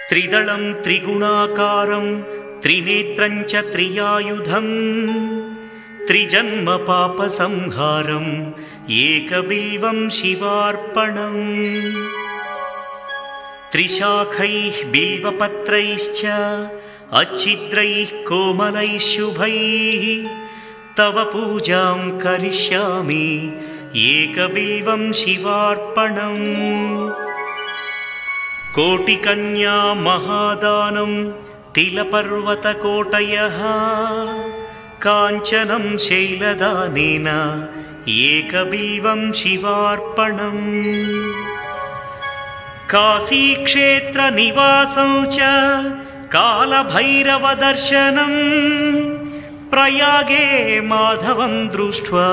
त्रिदलं त्रिगुणाकारं त्रिनेत्रं च त्रियायुधं त्रिजन्म पापसंहारम् एकबिल्वं शिवार्पणम्। त्रिशाखैः बिल्वपत्रैश्च अच्छिद्रैः कोमलैः शुभैः तव पूजां करिष्यामि एकबिल्वं शिवार्पणम्। कोटिकन्या महादानं तिलपर्वतकोटयः काञ्चनं शैलदानेन एकबिल्वं शिवार्पणम्। काशीक्षेत्रनिवासं च कालभैरवदर्शनं प्रयागे माधवं दृष्ट्वा